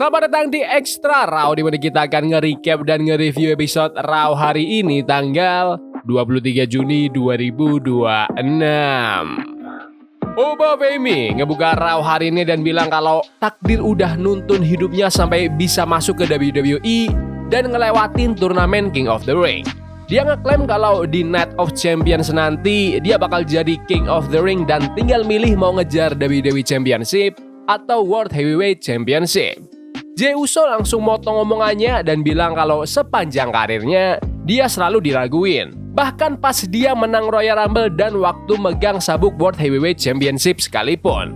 Selamat datang di Extra Raw, di mana kita akan nge-recap dan nge-review episode Raw hari ini tanggal 23 Juni 2026. Oba Femi ngebuka Raw hari ini dan bilang kalau takdir udah nuntun hidupnya sampai bisa masuk ke WWE dan ngelewatin turnamen King of the Ring. Dia ngeklaim kalau di Night of Champions nanti dia bakal jadi King of the Ring dan tinggal milih mau ngejar WWE Championship atau World Heavyweight Championship. Jey Uso langsung motong omongannya dan bilang kalau sepanjang karirnya dia selalu diraguin. Bahkan pas dia menang Royal Rumble dan waktu megang sabuk World Heavyweight Championship sekalipun.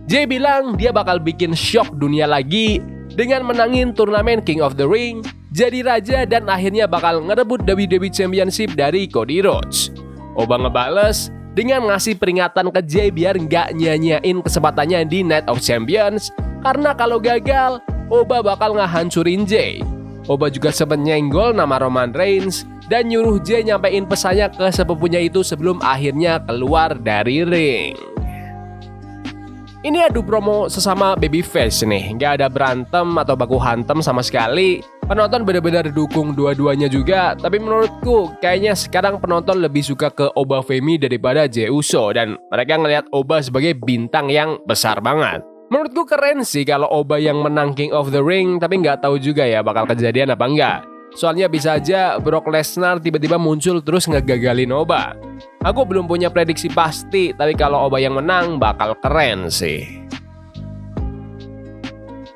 Jey bilang dia bakal bikin shock dunia lagi dengan menangin turnamen King of the Ring, jadi raja dan akhirnya bakal ngerebut WWE Championship dari Cody Rhodes. Oba ngebales dengan ngasih peringatan ke Jey biar nggak nyanyain kesempatannya di Night of Champions, karena kalau gagal Oba bakal ngehancurin Jey. Oba juga sempat nyenggol nama Roman Reigns dan nyuruh Jey nyampein pesannya ke sepupunya itu sebelum akhirnya keluar dari ring. Ini adu promo sesama babyface nih, nggak ada berantem atau baku hantam sama sekali. Penonton benar-benar dukung dua-duanya juga, tapi menurutku kayaknya sekarang penonton lebih suka ke Oba Femi daripada Jey Uso dan mereka ngelihat Oba sebagai bintang yang besar banget. Menurutku keren sih kalau Oba yang menang King of the Ring, tapi nggak tahu juga ya bakal kejadian apa enggak. Soalnya bisa aja Brock Lesnar tiba-tiba muncul terus ngegagalin Oba. Aku belum punya prediksi pasti, tapi kalau Oba yang menang bakal keren sih.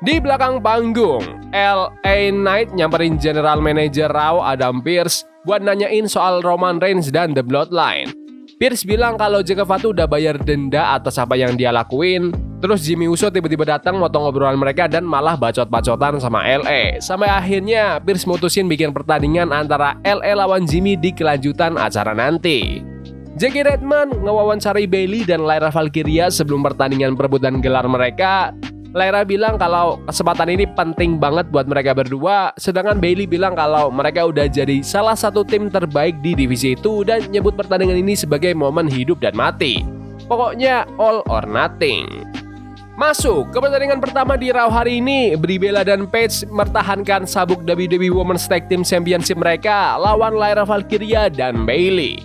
Di belakang panggung, LA Knight nyamperin General Manager Raw Adam Pearce buat nanyain soal Roman Reigns dan The Bloodline. Pearce bilang kalau Jake Fatu udah bayar denda atas apa yang dia lakuin. Terus Jimmy Uso tiba-tiba datang motong obrolan mereka dan malah bacot-bacotan sama LA. Sampai akhirnya Pearce mutusin bikin pertandingan antara LA lawan Jimmy di kelanjutan acara nanti. Jackie Redman ngewawancari Bayley dan Lyra Valkyria sebelum pertandingan perebutan gelar mereka. Lyra bilang kalau kesempatan ini penting banget buat mereka berdua, sedangkan Bayley bilang kalau mereka udah jadi salah satu tim terbaik di divisi itu dan nyebut pertandingan ini sebagai momen hidup dan mati. Pokoknya all or nothing. Masuk ke pertandingan pertama di Raw hari ini, Brie Bella dan Paige mempertahankan sabuk WWE Women's Tag Team Championship mereka lawan Lyra Valkyria dan Bayley.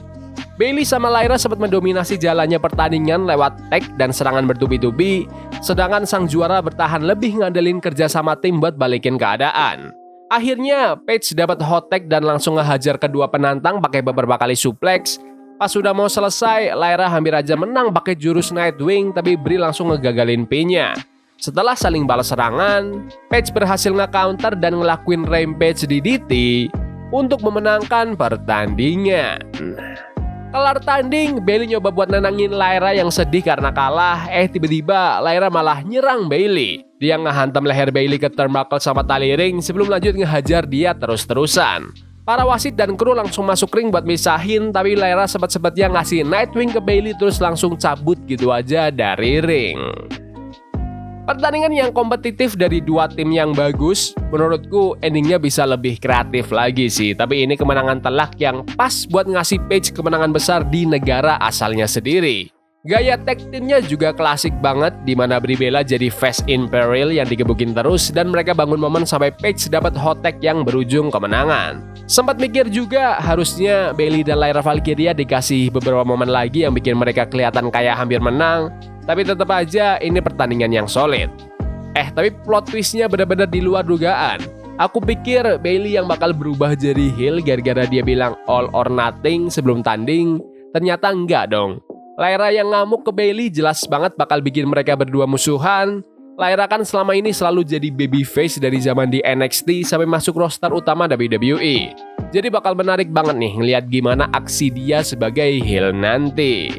Bayley sama Lyra sempat mendominasi jalannya pertandingan lewat tag dan serangan bertubi-tubi, sedangkan sang juara bertahan lebih ngandelin kerjasama tim buat balikin keadaan. Akhirnya Paige dapat hot tag dan langsung ngehajar kedua penantang pakai beberapa kali suplex. Pas sudah mau selesai, Lyra hampir aja menang pakai jurus Nightwing, tapi Brie langsung ngegagalin pinnya. Setelah saling balas serangan, Paige berhasil nge-counter dan ngelakuin Rampage DDT untuk memenangkan pertandingan. Kelar tanding, Bayley nyoba buat nenangin Lyra yang sedih karena kalah. Tiba-tiba Lyra malah nyerang Bayley. Dia ngehantam leher Bayley ke turnbuckle sama tali ring sebelum lanjut ngehajar dia terus-terusan. Para wasit dan kru langsung masuk ring buat misahin, tapi Lyra sempat-sempatnya ngasih Nightwing ke Bayley terus langsung cabut gitu aja dari ring. Pertandingan yang kompetitif dari dua tim yang bagus, menurutku endingnya bisa lebih kreatif lagi sih. Tapi ini kemenangan telak yang pas buat ngasih Paige kemenangan besar di negara asalnya sendiri. Gaya tag teamnya juga klasik banget, di mana Brie Bella jadi Fast in Peril yang digebukin terus dan mereka bangun momen sampai Paige dapat hot tag yang berujung kemenangan. Sempat mikir juga harusnya Bayley dan Lyra Valkyria dikasih beberapa momen lagi yang bikin mereka kelihatan kayak hampir menang, tapi tetap aja ini pertandingan yang solid. Tapi plot twistnya benar-benar di luar dugaan. Aku pikir Bayley yang bakal berubah jadi heel gara-gara dia bilang all or nothing sebelum tanding, ternyata enggak dong. Lyra yang ngamuk ke Bayley jelas banget bakal bikin mereka berdua musuhan. Lyra kan selama ini selalu jadi babyface dari zaman di NXT sampai masuk roster utama WWE. Jadi bakal menarik banget nih ngeliat gimana aksi dia sebagai heel nanti.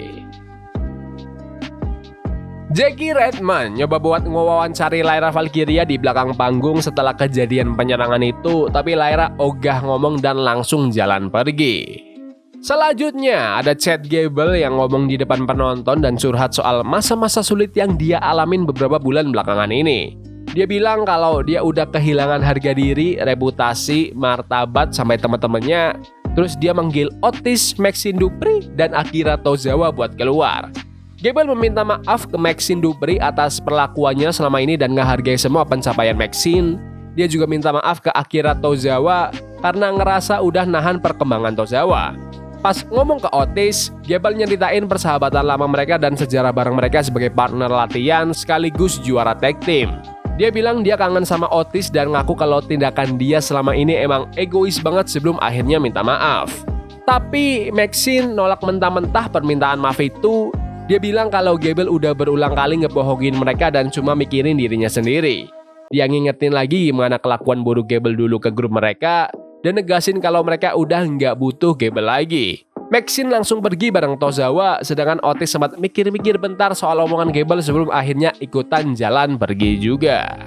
Jackie Redman nyoba buat ngewawancari Lyra Valkyria di belakang panggung setelah kejadian penyerangan itu, tapi Lyra ogah ngomong dan langsung jalan pergi. Selanjutnya ada Chad Gable yang ngomong di depan penonton dan curhat soal masa-masa sulit yang dia alamin beberapa bulan belakangan ini. Dia bilang kalau dia udah kehilangan harga diri, reputasi, martabat sampai teman-temannya. Terus dia manggil Otis, Maxine Dupri, dan Akira Tozawa buat keluar. Gable meminta maaf ke Maxxine Dupri atas perlakuannya selama ini dan ngehargai semua pencapaian Maxxine. Dia juga minta maaf ke Akira Tozawa karena ngerasa udah nahan perkembangan Tozawa. Pas ngomong ke Otis, Gable nyeritain persahabatan lama mereka dan sejarah bareng mereka sebagai partner latihan sekaligus juara tag team. Dia bilang dia kangen sama Otis dan ngaku kalau tindakan dia selama ini emang egois banget sebelum akhirnya minta maaf. Tapi Maxxine nolak mentah-mentah permintaan maaf itu. Dia bilang kalau Gable udah berulang kali ngebohongin mereka dan cuma mikirin dirinya sendiri. Dia ngingetin lagi gimana kelakuan buruk Gable dulu ke grup mereka dan negasin kalau mereka udah nggak butuh Gable lagi. Maxxine langsung pergi bareng Tozawa, sedangkan Otis sempat mikir-mikir bentar soal omongan Gable sebelum akhirnya ikutan jalan pergi juga.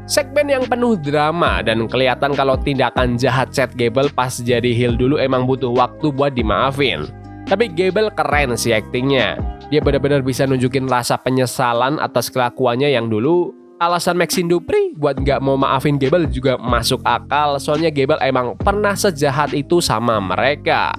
Segmen yang penuh drama dan kelihatan kalau tindakan jahat Chad Gable pas jadi heel dulu emang butuh waktu buat dimaafin. Tapi Gable keren sih aktingnya. Dia benar-benar bisa nunjukin rasa penyesalan atas kelakuannya yang dulu. Alasan Maxxine Dupri buat nggak mau maafin Gable juga masuk akal, soalnya Gable emang pernah sejahat itu sama mereka.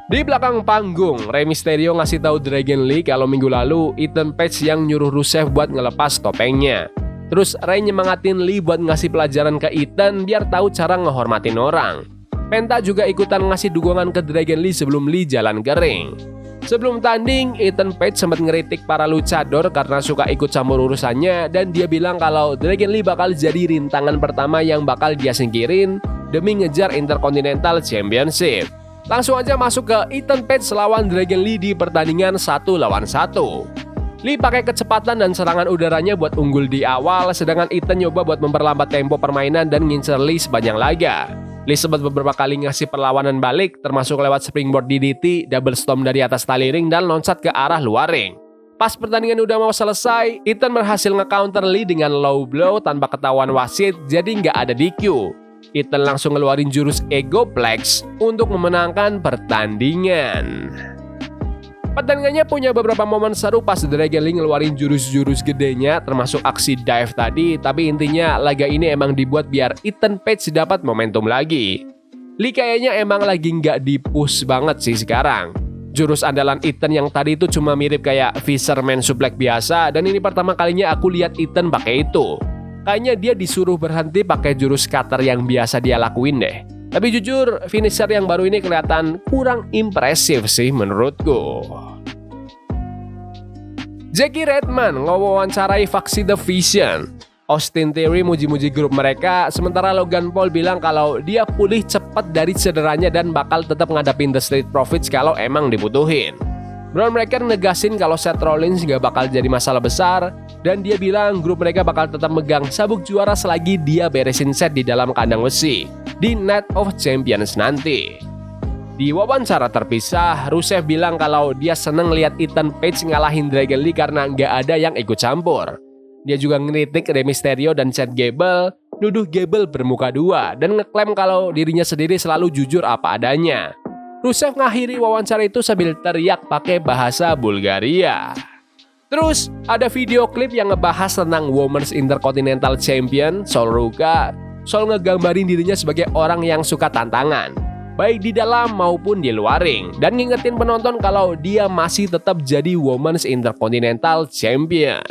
Di belakang panggung, Rey Mysterio ngasih tahu Dragon Lee kalau minggu lalu Ethan Page yang nyuruh Rusev buat ngelepas topengnya. Terus Rey nyemangatin Lee buat ngasih pelajaran ke Ethan biar tahu cara ngehormatin orang. Penta juga ikutan ngasih dukungan ke Dragon Lee sebelum Lee jalan ke ring. Sebelum tanding, Ethan Page sempat ngeritik para luchador karena suka ikut campur urusannya dan dia bilang kalau Dragon Lee bakal jadi rintangan pertama yang bakal dia singkirin demi ngejar Intercontinental Championship. Langsung aja masuk ke Ethan Page lawan Dragon Lee di pertandingan 1 lawan 1. Lee pakai kecepatan dan serangan udaranya buat unggul di awal, sedangkan Ethan nyoba buat memperlambat tempo permainan dan ngincer Lee sepanjang laga. Lee sempat beberapa kali ngasih perlawanan balik, termasuk lewat springboard DDT, double storm dari atas tali ring, dan loncat ke arah luar ring. Pas pertandingan udah mau selesai, Ethan berhasil nge-counter Lee dengan low blow tanpa ketahuan wasit, jadi nggak ada DQ. Ethan langsung ngeluarin jurus Egoplex untuk memenangkan pertandingan. Pertandingannya punya beberapa momen seru pas Dragon Lee ngeluarin jurus-jurus gedenya termasuk aksi dive tadi, tapi intinya laga ini emang dibuat biar Ethan Page dapat momentum lagi. Lee kayaknya emang lagi nggak di-push banget sih sekarang. Jurus andalan Ethan yang tadi itu cuma mirip kayak Fisherman Suplex biasa dan ini pertama kalinya aku lihat Ethan pakai itu. Kayaknya dia disuruh berhenti pakai jurus cutter yang biasa dia lakuin deh. Tapi jujur, finisher yang baru ini kelihatan kurang impresif sih menurutku. Jackie Redman ngewawancarai faksi The Vision. Austin Theory muji-muji grup mereka, sementara Logan Paul bilang kalau dia pulih cepat dari cederanya dan bakal tetap ngadapin The Street Profits kalau emang dibutuhin. Braun Breaker negasin kalau Seth Rollins gak bakal jadi masalah besar, dan dia bilang grup mereka bakal tetap megang sabuk juara selagi dia beresin Seth di dalam kandang besi di Night of Champions nanti. Di wawancara terpisah, Rusev bilang kalau dia seneng lihat Ethan Page ngalahin Dragon Lee karena nggak ada yang ikut campur. Dia juga ngeritik Rey Mysterio dan Chad Gable, nuduh Gable bermuka dua, dan ngeklaim kalau dirinya sendiri selalu jujur apa adanya. Rusev ngakhiri wawancara itu sambil teriak pakai bahasa Bulgaria. Terus, ada video klip yang ngebahas tentang Women's Intercontinental Champion, Sol Ruka. Sol ngegambarin dirinya sebagai orang yang suka tantangan, baik di dalam maupun di luar ring, dan ngingetin penonton kalau dia masih tetap jadi Women's Intercontinental Champion.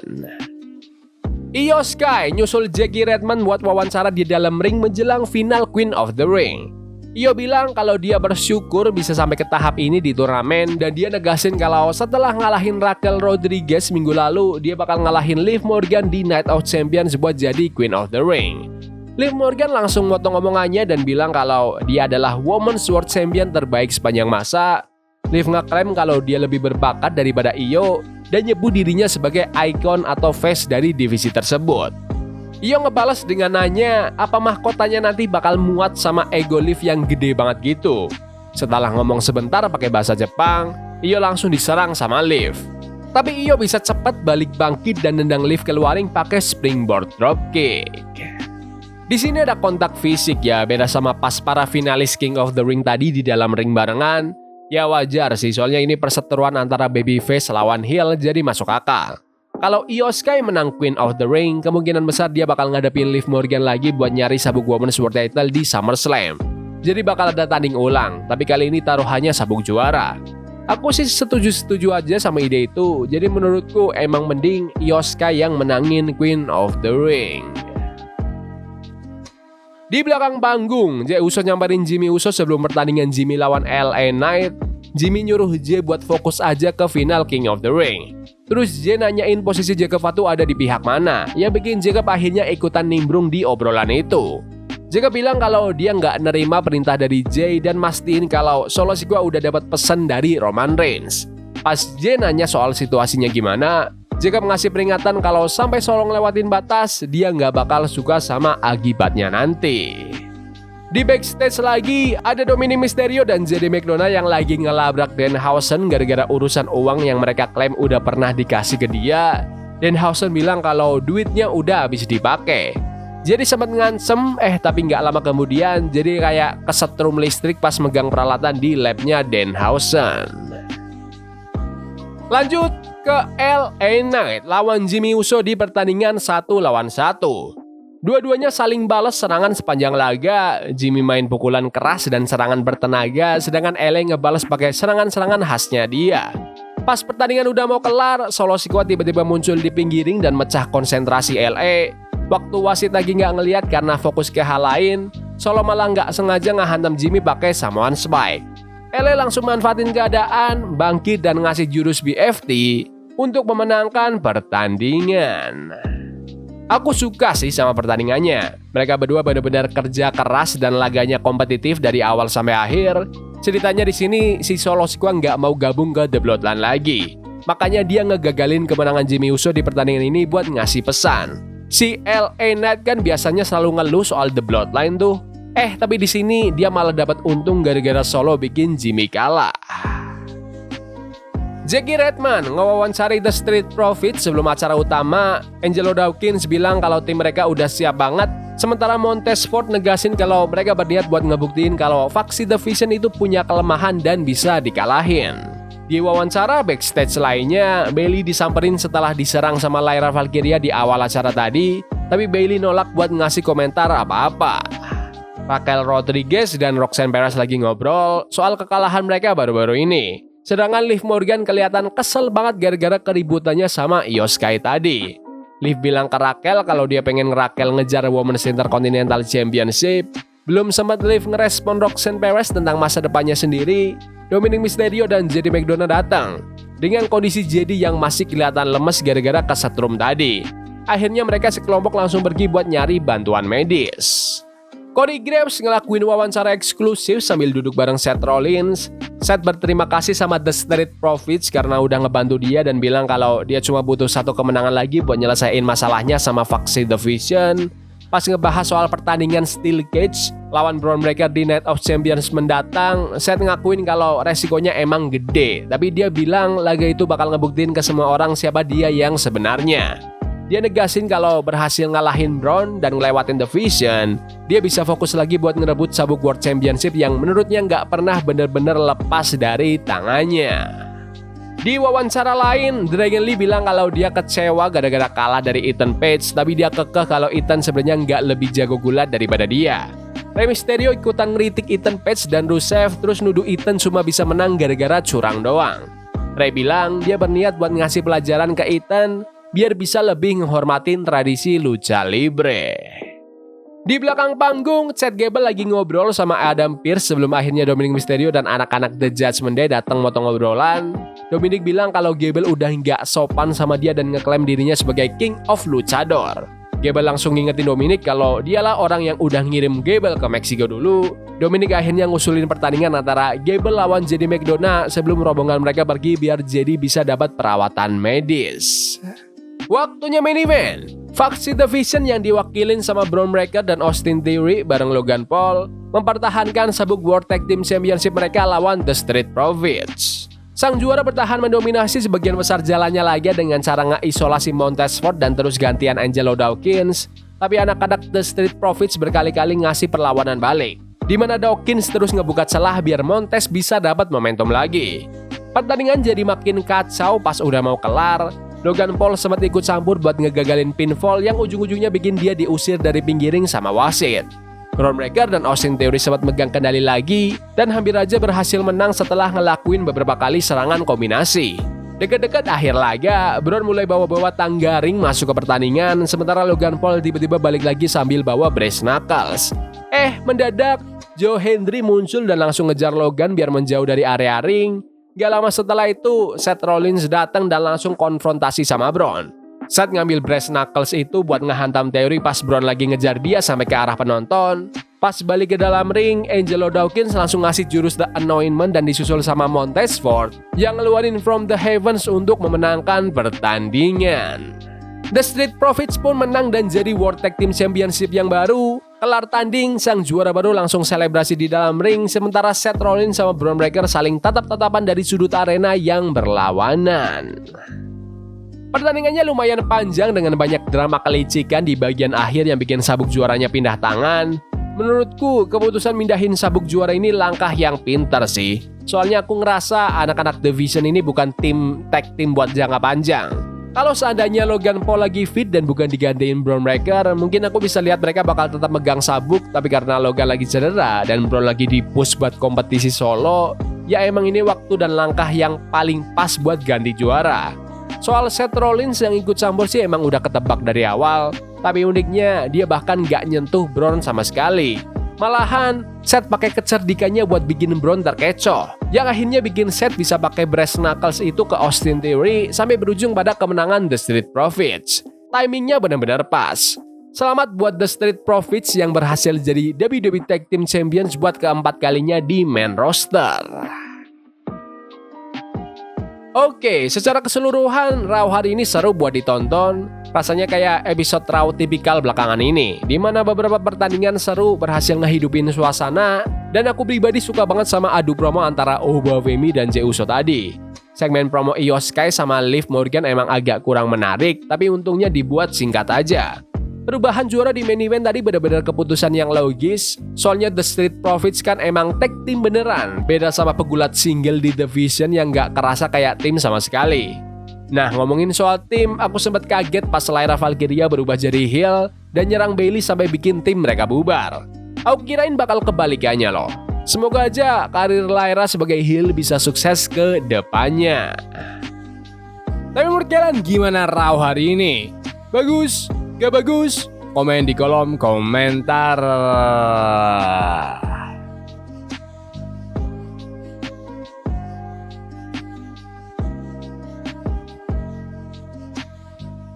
Io Sky nyusul Jackie Redman buat wawancara di dalam ring menjelang final Queen of the Ring. Io bilang kalau dia bersyukur bisa sampai ke tahap ini di turnamen, dan dia negasin kalau setelah ngalahin Raquel Rodriguez minggu lalu, dia bakal ngalahin Liv Morgan di Night of Champions buat jadi Queen of the Ring. Liv Morgan langsung motong omongannya dan bilang kalau dia adalah Women's World Champion terbaik sepanjang masa. Liv ngeklaim kalau dia lebih berbakat daripada Io dan nyebut dirinya sebagai ikon atau face dari divisi tersebut. Io ngebalas dengan nanya apa mahkotanya nanti bakal muat sama ego Liv yang gede banget gitu. Setelah ngomong sebentar pakai bahasa Jepang, Io langsung diserang sama Liv. Tapi Io bisa cepat balik bangkit dan nendang Liv keluar ring pakai springboard dropkick. Di sini ada kontak fisik ya, beda sama pas para finalis King of the Ring tadi di dalam ring barengan. Ya wajar sih, soalnya ini perseteruan antara babyface lawan heel jadi masuk akal. Kalau Io Sky menang Queen of the Ring, kemungkinan besar dia bakal ngadepin Liv Morgan lagi buat nyari sabuk Women's World Title di SummerSlam. Jadi bakal ada tanding ulang, tapi kali ini taruhannya sabuk juara. Aku sih setuju-setuju aja sama ide itu. Jadi menurutku emang mending Io Sky yang menangin Queen of the Ring. Di belakang panggung, Jey Uso nyamperin Jimmy Uso sebelum pertandingan Jimmy lawan LA Knight. Jimmy nyuruh Jey buat fokus aja ke final King of the Ring. Terus Jey nanyain posisi Jacob Fatu ada di pihak mana, yang bikin Jacob akhirnya ikutan nimbrung di obrolan itu. Jacob bilang kalau dia nggak nerima perintah dari Jey dan mastiin kalau Solo Sikoa udah dapat pesan dari Roman Reigns. Pas Jey nanya soal situasinya gimana, Jacob ngasih peringatan kalau sampai Solo ngelewatin batas, dia nggak bakal suka sama akibatnya nanti. Di backstage lagi, ada Dominic Mysterio dan JD McDonagh yang lagi ngelabrak Danhausen gara-gara urusan uang yang mereka klaim udah pernah dikasih ke dia. Danhausen bilang kalau duitnya udah habis dipakai. Jadi sempat ngancem, tapi nggak lama kemudian jadi kayak kesetrum listrik pas megang peralatan di labnya Danhausen. Lanjut ke LA Knight lawan Jimmy Uso di pertandingan 1 lawan 1. Dua-duanya saling balas serangan sepanjang laga. Jimmy main pukulan keras dan serangan bertenaga, sedangkan LA ngebalas pakai serangan-serangan khasnya dia. Pas pertandingan udah mau kelar, Solo Sikoa tiba-tiba muncul di pinggir ring dan mecah konsentrasi LA. Waktu wasit lagi nggak ngeliat karena fokus ke hal lain, Solo malah nggak sengaja ngehantam Jimmy pakai Samoan Spike. LA langsung manfaatin keadaan, bangkit dan ngasih jurus BFT untuk memenangkan pertandingan. Aku suka sih sama pertandingannya. Mereka berdua benar-benar kerja keras dan laganya kompetitif dari awal sampai akhir. Ceritanya di sini si Solo Sikoa nggak mau gabung ke The Bloodline lagi. Makanya dia ngegagalin kemenangan Jimmy Uso di pertandingan ini buat ngasih pesan. Si LA Knight kan biasanya selalu ngeluh soal The Bloodline tuh. Tapi di sini dia malah dapat untung gara-gara Solo bikin Jimmy kalah. Jackie Redman ngewawancari The Street Profits sebelum acara utama. Angelo Dawkins bilang kalau tim mereka udah siap banget. Sementara Montez Ford negasin kalau mereka berniat buat ngebuktiin kalau faksi The Vision itu punya kelemahan dan bisa dikalahin. Di wawancara backstage lainnya, Bayley disamperin setelah diserang sama Lyra Valkyria di awal acara tadi. Tapi Bayley nolak buat ngasih komentar apa-apa. Raquel Rodriguez dan Roxanne Perez lagi ngobrol soal kekalahan mereka baru-baru ini. Sedangkan Liv Morgan kelihatan kesel banget gara-gara keributannya sama Io Sky tadi. Liv bilang ke Raquel kalau dia pengen Raquel ngejar Women's Intercontinental Championship. Belum sempat Liv ngerespon Roxanne Perez tentang masa depannya sendiri, Dominic Mysterio dan JD McDonagh datang. Dengan kondisi JD yang masih kelihatan lemes gara-gara kesetrum tadi. Akhirnya mereka sekelompok langsung pergi buat nyari bantuan medis. Cody Graves ngelakuin wawancara eksklusif sambil duduk bareng Seth Rollins. Seth berterima kasih sama The Street Profits karena udah ngebantu dia dan bilang kalau dia cuma butuh satu kemenangan lagi buat nyelesain masalahnya sama faksi The Vision. Pas ngebahas soal pertandingan Steel Cage lawan Bron Breakker di Night of Champions mendatang, Seth ngakuin kalau resikonya emang gede. Tapi dia bilang laga itu bakal ngebuktiin ke semua orang siapa dia yang sebenarnya. Dia negasin kalau berhasil ngalahin Braun dan ngelewatin The Vision, dia bisa fokus lagi buat ngerebut sabuk World Championship yang menurutnya nggak pernah bener-bener lepas dari tangannya. Di wawancara lain, Dragon Lee bilang kalau dia kecewa gara-gara kalah dari Ethan Page, tapi dia kekeh kalau Ethan sebenarnya nggak lebih jago gulat daripada dia. Rey Mysterio ikutan ngeritik Ethan Page dan Rusev, terus nuduh Ethan cuma bisa menang gara-gara curang doang. Rey bilang dia berniat buat ngasih pelajaran ke Ethan, biar bisa lebih menghormatin tradisi lucha libre. Di belakang panggung, Chad Gable lagi ngobrol sama Adam Pearce sebelum akhirnya Dominic Mysterio dan anak-anak The Judgment Day datang motong ngobrolan. Dominic bilang kalau Gable udah nggak sopan sama dia dan ngeklaim dirinya sebagai King of Luchador. Gable langsung ngingetin Dominic kalau dialah orang yang udah ngirim Gable ke Meksiko dulu. Dominic akhirnya ngusulin pertandingan antara Gable lawan JD McDonagh sebelum rombongan mereka pergi biar JD bisa dapat perawatan medis. Waktunya main event. Faksi The Vision yang diwakilin sama Bron Breakker dan Austin Theory bareng Logan Paul mempertahankan sabuk World Tag Team Championship mereka lawan The Street Profits. Sang juara bertahan mendominasi sebagian besar jalannya laga dengan cara ngeisolasi Montez Ford dan terus gantian Angelo Dawkins. Tapi anak-anak The Street Profits berkali-kali ngasih perlawanan balik, di mana Dawkins terus ngebuka celah biar Montez bisa dapat momentum lagi. Pertandingan jadi makin kacau pas udah mau kelar. Logan Paul sempat ikut campur buat ngegagalin pinfall yang ujung-ujungnya bikin dia diusir dari pinggir ring sama wasit. Bron Breakker dan Austin Theory sempat megang kendali lagi dan hampir aja berhasil menang setelah ngelakuin beberapa kali serangan kombinasi. Dekat-dekat akhir laga, Bron mulai bawa-bawa tangga ring masuk ke pertandingan, sementara Logan Paul tiba-tiba balik lagi sambil bawa brass knuckles. Mendadak Joe Hendry muncul dan langsung ngejar Logan biar menjauh dari area ring. Gak lama setelah itu, Seth Rollins datang dan langsung konfrontasi sama Bron. Seth ngambil brass knuckles itu buat ngehantam Theory pas Bron lagi ngejar dia sampai ke arah penonton. Pas balik ke dalam ring, Angelo Dawkins langsung ngasih jurus The Anointment dan disusul sama Montez Ford yang ngeluarin From the Heavens untuk memenangkan pertandingan. The Street Profits pun menang dan jadi World Tag Team Championship yang baru. Kelar tanding, sang juara baru langsung selebrasi di dalam ring, sementara Seth Rollins sama Bron Breakker saling tatap-tatapan dari sudut arena yang berlawanan. Pertandingannya lumayan panjang dengan banyak drama kelicikan di bagian akhir yang bikin sabuk juaranya pindah tangan. Menurutku, keputusan mindahin sabuk juara ini langkah yang pintar sih. Soalnya aku ngerasa anak-anak Division ini bukan tim tag team buat jangka panjang. Kalau seandainya Logan Paul lagi fit dan bukan digantiin Bron Breakker, mungkin aku bisa lihat mereka bakal tetap megang sabuk, tapi karena Logan lagi cedera dan Bron lagi di push buat kompetisi solo, ya emang ini waktu dan langkah yang paling pas buat ganti juara. Soal Seth Rollins yang ikut campur sih emang udah ketebak dari awal, tapi uniknya dia bahkan gak nyentuh Bron sama sekali. Malahan, Seth pakai kecerdikannya buat bikin Bron terkecoh, yang akhirnya bikin Seth bisa pakai brass knuckles itu ke Austin Theory sampai berujung pada kemenangan The Street Profits. Timingnya benar-benar pas. Selamat buat The Street Profits yang berhasil jadi WWE Tag Team Champions buat keempat kalinya di main roster. Oke, secara keseluruhan Raw hari ini seru buat ditonton. Rasanya kayak episode Raw tipikal belakangan ini, di mana beberapa pertandingan seru berhasil ngehidupin suasana, dan aku pribadi suka banget sama adu promo antara Oba Femi dan Jey Uso tadi. Segmen promo Io Sky sama Liv Morgan emang agak kurang menarik, tapi untungnya dibuat singkat aja. Perubahan juara di main event tadi benar-benar keputusan yang logis, soalnya The Street Profits kan emang tag team beneran, beda sama pegulat single di Division yang gak kerasa kayak tim sama sekali. Nah, ngomongin soal tim, aku sempat kaget pas Lyra Valkyria berubah jadi heel dan nyerang Bayley sampai bikin tim mereka bubar. Aku kirain bakal kebalikannya loh. Semoga aja karir Lyra sebagai heel bisa sukses ke depannya. Tapi menurut kalian gimana Raw hari ini? Bagus? Gak bagus? Komen di kolom komentar.